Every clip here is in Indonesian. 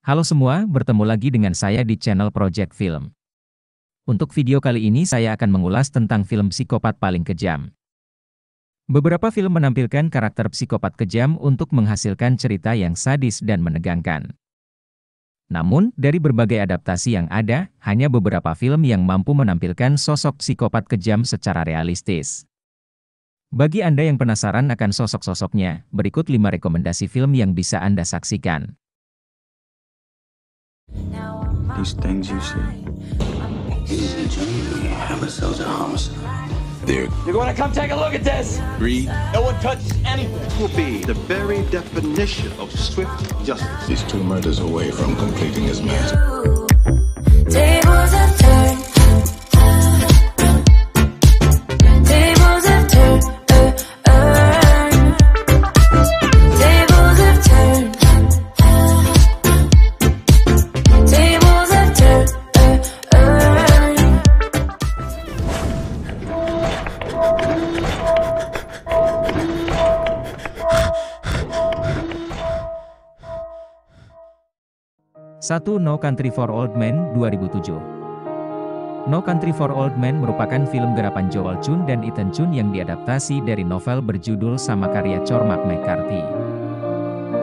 Halo semua, bertemu lagi dengan saya di channel Project Film. Untuk video kali ini saya akan mengulas tentang film psikopat paling kejam. Beberapa film menampilkan karakter psikopat kejam untuk menghasilkan cerita yang sadis dan menegangkan. Namun, dari berbagai adaptasi yang ada, hanya beberapa film yang mampu menampilkan sosok psikopat kejam secara realistis. Bagi Anda yang penasaran akan sosok-sosoknya, berikut 5 rekomendasi film yang bisa Anda saksikan. These things you see. Homicides are homicide. You're gonna come take a look at this. Greed No one touches anything. Will be the very definition of swift justice. He's 2 murders away from completing his mask. Tables have turned. Tables have turned. Tables have turned. Tables have turned. 1. No Country for Old Men, 2007. No Country for Old Men merupakan film garapan Joel Chun dan Ethan Chun yang diadaptasi dari novel berjudul sama karya Cormac McCarthy.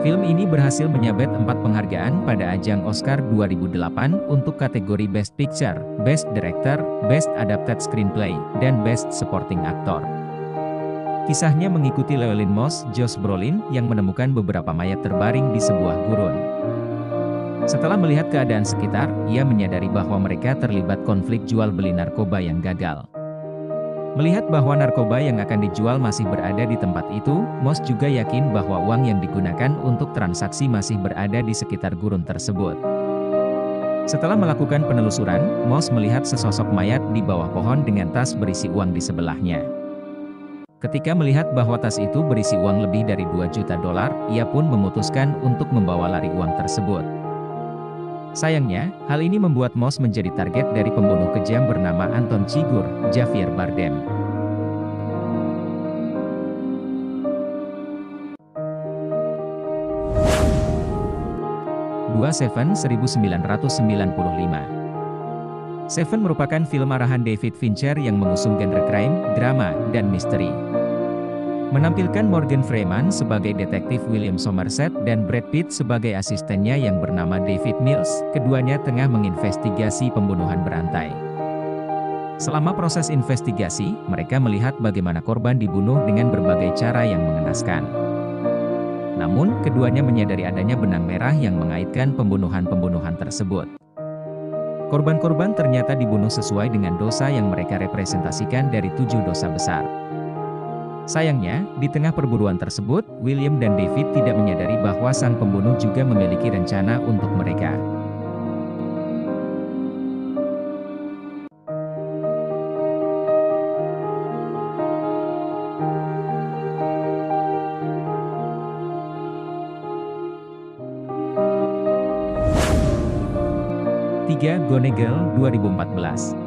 Film ini berhasil menyabet 4 penghargaan pada ajang Oscar 2008 untuk kategori Best Picture, Best Director, Best Adapted Screenplay, dan Best Supporting Actor. Kisahnya mengikuti Llewellyn Moss, Josh Brolin, yang menemukan beberapa mayat terbaring di sebuah gurun. Setelah melihat keadaan sekitar, ia menyadari bahwa mereka terlibat konflik jual-beli narkoba yang gagal. Melihat bahwa narkoba yang akan dijual masih berada di tempat itu, Moss juga yakin bahwa uang yang digunakan untuk transaksi masih berada di sekitar gurun tersebut. Setelah melakukan penelusuran, Moss melihat sesosok mayat di bawah pohon dengan tas berisi uang di sebelahnya. Ketika melihat bahwa tas itu berisi uang lebih dari $2 juta, ia pun memutuskan untuk membawa lari uang tersebut. Sayangnya, hal ini membuat Moss menjadi target dari pembunuh kejam bernama Anton Chigurh, Javier Bardem. Seven 1995. Seven merupakan film arahan David Fincher yang mengusung genre crime, drama, dan misteri. Menampilkan Morgan Freeman sebagai detektif William Somerset dan Brad Pitt sebagai asistennya yang bernama David Mills, keduanya tengah menginvestigasi pembunuhan berantai. Selama proses investigasi, mereka melihat bagaimana korban dibunuh dengan berbagai cara yang mengenaskan. Namun, keduanya menyadari adanya benang merah yang mengaitkan pembunuhan-pembunuhan tersebut. Korban-korban ternyata dibunuh sesuai dengan dosa yang mereka representasikan dari 7 dosa besar. Sayangnya, di tengah perburuan tersebut, William dan David tidak menyadari bahwa sang pembunuh juga memiliki rencana untuk mereka. Gone Girl, 2014.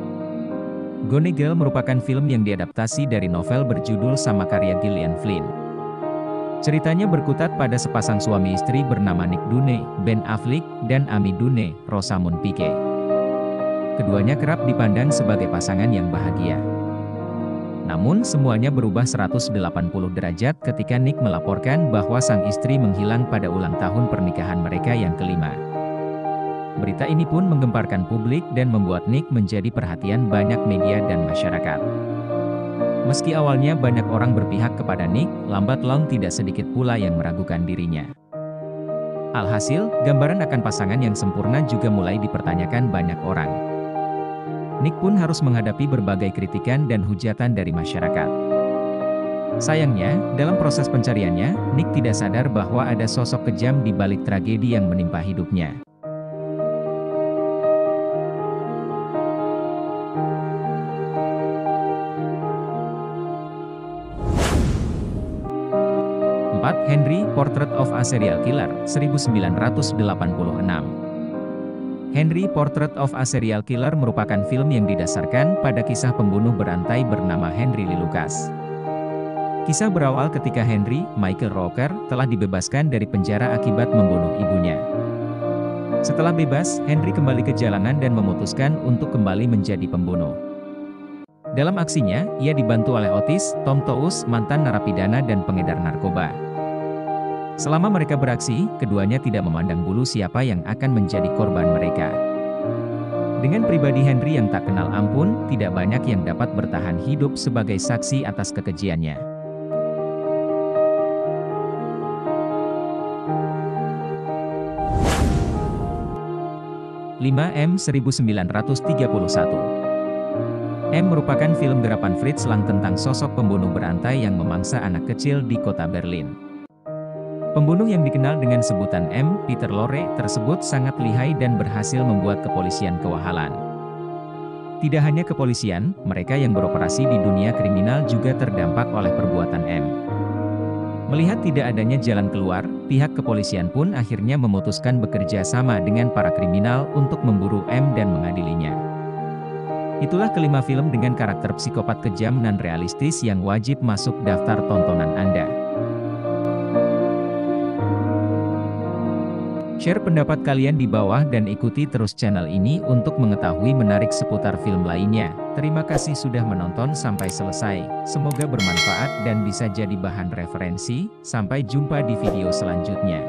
Gone Girl merupakan film yang diadaptasi dari novel berjudul sama karya Gillian Flynn. Ceritanya berkutat pada sepasang suami istri bernama Nick Dunne, Ben Affleck, dan Amy Dunne, Rosamund Pike. Keduanya kerap dipandang sebagai pasangan yang bahagia. Namun semuanya berubah 180 derajat ketika Nick melaporkan bahwa sang istri menghilang pada ulang tahun pernikahan mereka yang kelima. Berita ini pun menggemparkan publik dan membuat Nick menjadi perhatian banyak media dan masyarakat. Meski awalnya banyak orang berpihak kepada Nick, lambat laun tidak sedikit pula yang meragukan dirinya. Alhasil, gambaran akan pasangan yang sempurna juga mulai dipertanyakan banyak orang. Nick pun harus menghadapi berbagai kritikan dan hujatan dari masyarakat. Sayangnya, dalam proses pencariannya, Nick tidak sadar bahwa ada sosok kejam di balik tragedi yang menimpa hidupnya. Henry, Portrait of a Serial Killer, 1986. Henry, Portrait of a Serial Killer merupakan film yang didasarkan pada kisah pembunuh berantai bernama Henry Lee Lucas. Kisah berawal ketika Henry, Michael Rooker, telah dibebaskan dari penjara akibat membunuh ibunya. Setelah bebas, Henry kembali ke jalanan dan memutuskan untuk kembali menjadi pembunuh. Dalam aksinya, ia dibantu oleh Otis, Tom Tous, mantan narapidana dan pengedar narkoba. Selama mereka beraksi, keduanya tidak memandang bulu siapa yang akan menjadi korban mereka. Dengan pribadi Henry yang tak kenal ampun, tidak banyak yang dapat bertahan hidup sebagai saksi atas kekejiannya. 5M 1931. M merupakan film garapan Fritz Lang tentang sosok pembunuh berantai yang memangsa anak kecil di kota Berlin. Pembunuh yang dikenal dengan sebutan M, Peter Lorre, tersebut sangat lihai dan berhasil membuat kepolisian kewahalan. Tidak hanya kepolisian, mereka yang beroperasi di dunia kriminal juga terdampak oleh perbuatan M. Melihat tidak adanya jalan keluar, pihak kepolisian pun akhirnya memutuskan bekerja sama dengan para kriminal untuk memburu M dan mengadilinya. Itulah kelima film dengan karakter psikopat kejam dan realistis yang wajib masuk daftar tontonan Anda. Share pendapat kalian di bawah dan ikuti terus channel ini untuk mengetahui menarik seputar film lainnya. Terima kasih sudah menonton sampai selesai. Semoga bermanfaat dan bisa jadi bahan referensi. Sampai jumpa di video selanjutnya.